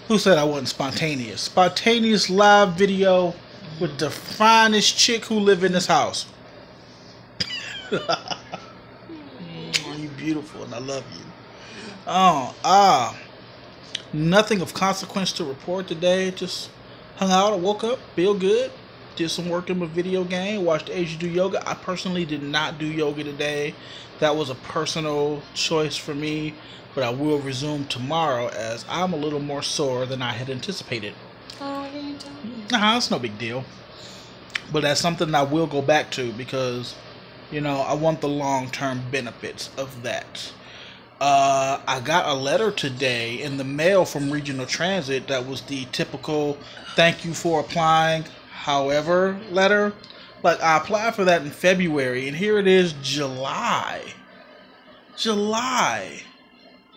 Who said I wasn't spontaneous? Spontaneous live video with the finest chick who live in this house. You're beautiful and I love you. Nothing of consequence to report today. Just hung out, I woke up, feel good. Did some work in my video game, watched Asia do yoga. I personally did not do yoga today. That was a personal choice for me, but I will resume tomorrow as I'm a little more sore than I had anticipated. Oh, yeah, you tell me. It's no big deal. But that's something I will go back to because, I want the long-term benefits of that. I got a letter today in the mail from Regional Transit that was the typical thank you for applying, however letter. Like, I applied for that in February, and here it is, July.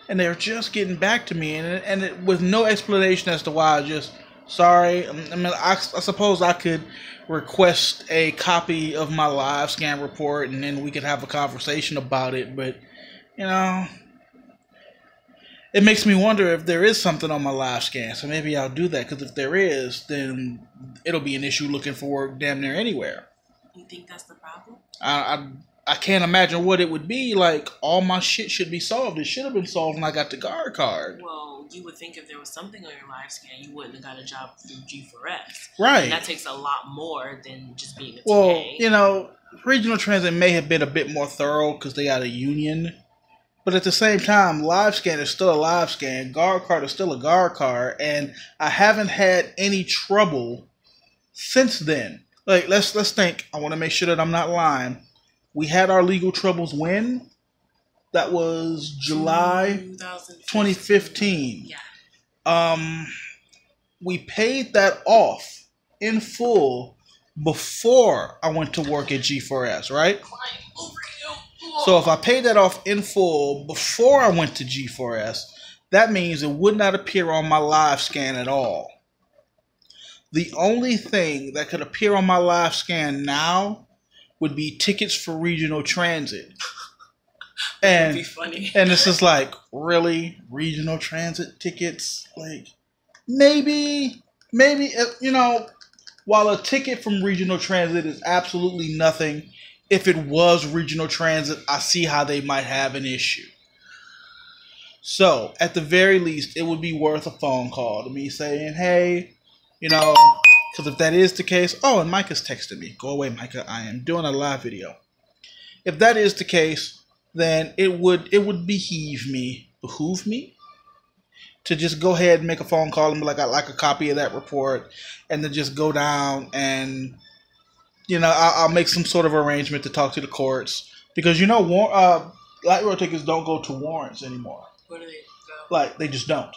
And they're just getting back to me, and it, with no explanation as to why. Sorry. I suppose I could request a copy of my live scan report, and then we could have a conversation about it, but, it makes me wonder if there is something on my live scan, so maybe I'll do that, because if there is, then it'll be an issue looking for work damn near anywhere. You think that's the problem? I can't imagine what it would be. Like, all my shit should be solved. It should have been solved when I got the guard card. Well, you would think if there was something on your live scan, you wouldn't have got a job through G4S. Right. And that takes a lot more than just being a TA. Well, Regional Transit may have been a bit more thorough because they got a union. But at the same time, live scan is still a live scan. Guard card is still a guard card. And I haven't had any trouble since then. Like, let's think. I want to make sure that I'm not lying. We had our legal troubles when? That was July 2015. Yeah. We paid that off in full before I went to work at G4S, right? So if I paid that off in full before I went to G4S, that means it would not appear on my live scan at all. The only thing that could appear on my live scan now would be tickets for Regional Transit. And, that'd be funny. And this is like, really? Regional Transit tickets? Like, maybe, while a ticket from Regional Transit is absolutely nothing, if it was Regional Transit, I see how they might have an issue. So, at the very least, it would be worth a phone call to me saying, hey, because if that is the case, and Micah's texted me. Go away, Micah. I am doing a live video. If that is the case, then it would behoove me to just go ahead and make a phone call and be like, I'd like a copy of that report, and then just go down and, I'll make some sort of arrangement to talk to the courts because light rail tickets don't go to warrants anymore. Where do they go? Like, they just don't.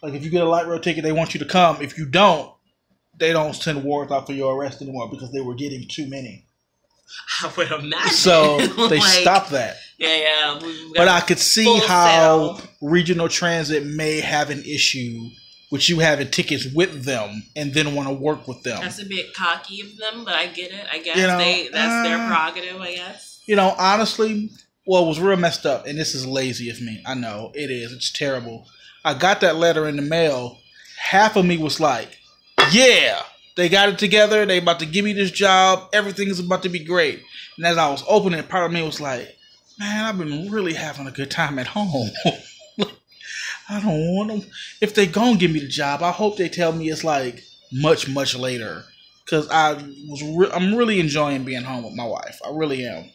Like, if you get a light rail ticket, they want you to come. If you don't, they don't send warrants out for your arrest anymore because they were getting too many. I would imagine. So they stopped that. Yeah. But I could see how Regional Transit may have an issue with you having tickets with them and then want to work with them. That's a bit cocky of them, but I get it. I guess that's their prerogative, I guess. Honestly, what was real messed up, and this is lazy of me. I know, it is. It's terrible. I got that letter in the mail. Half of me was like, yeah, they got it together. They about to give me this job. Everything is about to be great. And as I was opening it, part of me was like, man, I've been really having a good time at home. I don't want them. If they gonna give me the job, I hope they tell me it's like much, much later. Because I'm really enjoying being home with my wife. I really am.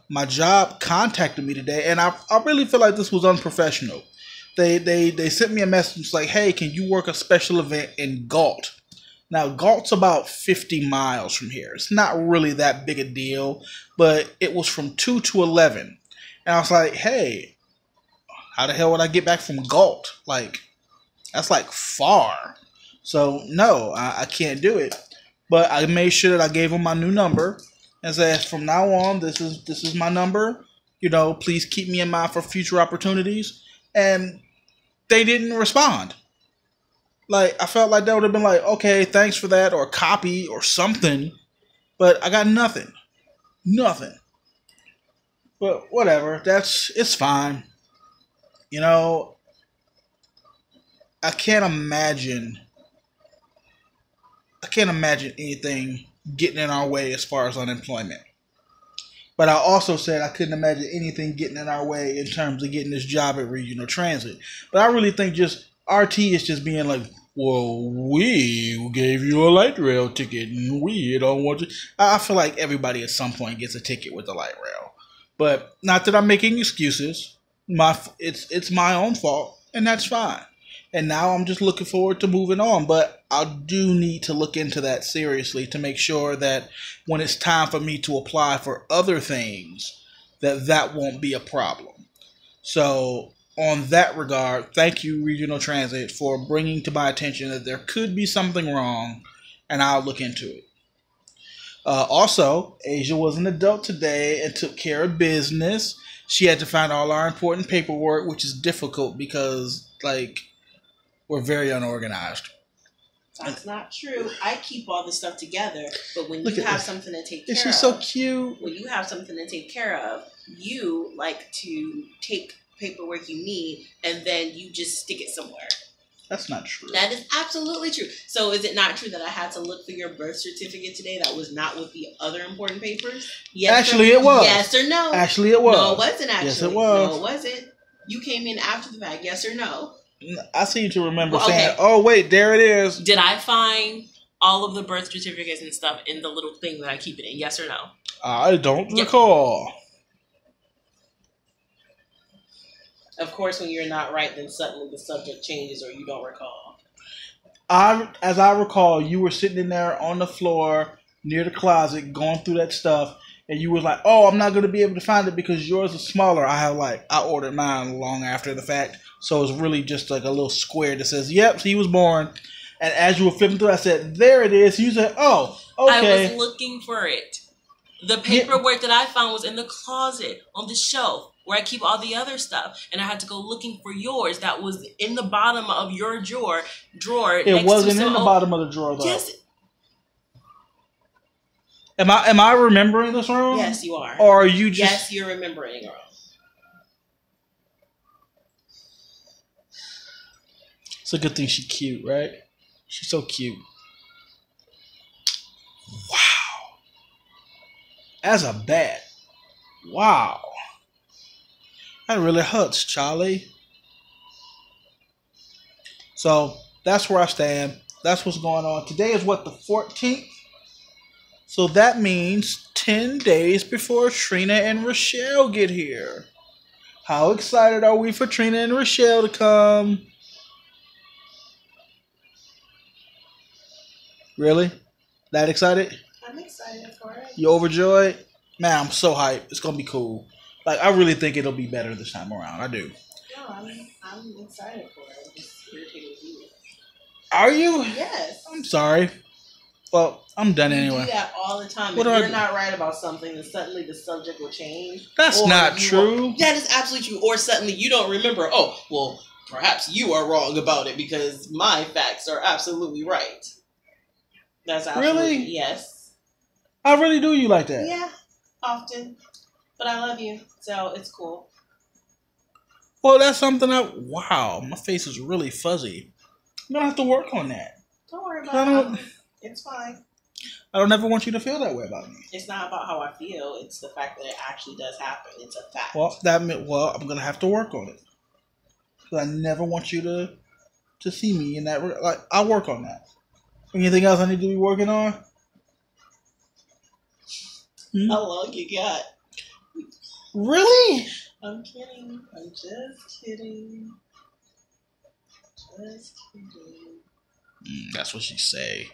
My job contacted me today, and I really feel like this was unprofessional. They sent me a message like, hey, can you work a special event in Galt? Now, Galt's about 50 miles from here. It's not really that big a deal, but it was from 2 to 11. And I was like, hey, how the hell would I get back from Galt? Like, that's like far. So, no, I can't do it. But I made sure that I gave them my new number and said, from now on, this is my number. Please keep me in mind for future opportunities. And they didn't respond. Like, I felt like they would have been like, okay, thanks for that, or copy, or something. But I got nothing. Nothing. But whatever. It's fine. You know, I can't imagine anything getting in our way as far as unemployment. But I also said I couldn't imagine anything getting in our way in terms of getting this job at Regional Transit. But I really think just RT is just being like, well, we gave you a light rail ticket and we don't want you. I feel like everybody at some point gets a ticket with the light rail. But not that I'm making excuses. It's my own fault, and that's fine. And now I'm just looking forward to moving on. But I do need to look into that seriously to make sure that when it's time for me to apply for other things, that won't be a problem. So on that regard, thank you, Regional Transit, for bringing to my attention that there could be something wrong, and I'll look into it. Also, Asia was an adult today and took care of business. She had to find all our important paperwork, which is difficult because, we're very unorganized. That's not true. I keep all this stuff together, but when you have something to take care of... She's so cute. When you have something to take care of, you like to take paperwork you need and then you just stick it somewhere. That's not true. That is absolutely true. So is it not true that I had to look for your birth certificate today that was not with the other important papers? Yes. Actually, it was. Yes or no? Actually, it was. No, it wasn't actually. Yes, it was. No, it wasn't. You came in after the fact. Yes or no? I seem to remember saying, oh, wait, there it is. Did I find all of the birth certificates and stuff in the little thing that I keep it in? Yes or no? I don't recall. Of course, when you're not right, then suddenly the subject changes or you don't recall. As I recall, you were sitting in there on the floor near the closet going through that stuff, and you were like, oh, I'm not going to be able to find it because yours is smaller. I ordered mine long after the fact. So it's really just like a little square that says, yep, he was born. And as you were flipping through, I said, there it is. You said, oh, okay. I was looking for it. The paperwork that I found was in the closet on the shelf where I keep all the other stuff. And I had to go looking for yours that was in the bottom of your drawer. It wasn't in the bottom of the drawer, though. Yes. Am I remembering this wrong? Yes, you are. Or are you just... Yes, you're remembering wrong. It's a good thing she's cute, right? She's so cute. Wow. As a bat. Wow. That really hurts, Charlie. So, that's where I stand. That's what's going on. Today is what, the 14th? So that means 10 days before Trina and Rochelle get here. How excited are we for Trina and Rochelle to come? Really? That excited? I'm excited for it. You overjoyed? Man, I'm so hyped. It's going to be cool. I really think it'll be better this time around. I do. No, I'm excited for it. I'm just irritated with you. Are you? Yes. I'm sorry. Well, I'm done anyway. You do that all the time. If you're not right about something, then suddenly the subject will change. That's not true. That is absolutely true. Or suddenly you don't remember. Oh, well, perhaps you are wrong about it because my facts are absolutely right. That's absolutely... Really? Yes. I really do you like that? Yeah, often. But I love you, so it's cool. Well, that's something wow, my face is really fuzzy. I'm going to have to work on that. Don't worry about it. It's fine. I don't ever want you to feel that way about me. It's not about how I feel. It's the fact that it actually does happen. It's a fact. Well, I'm going to have to work on it. Because I never want you to see me in that... I'll work on that. Anything else I need to be working on? How long you got? Really? I'm kidding. I'm just kidding. Just kidding. That's what she say.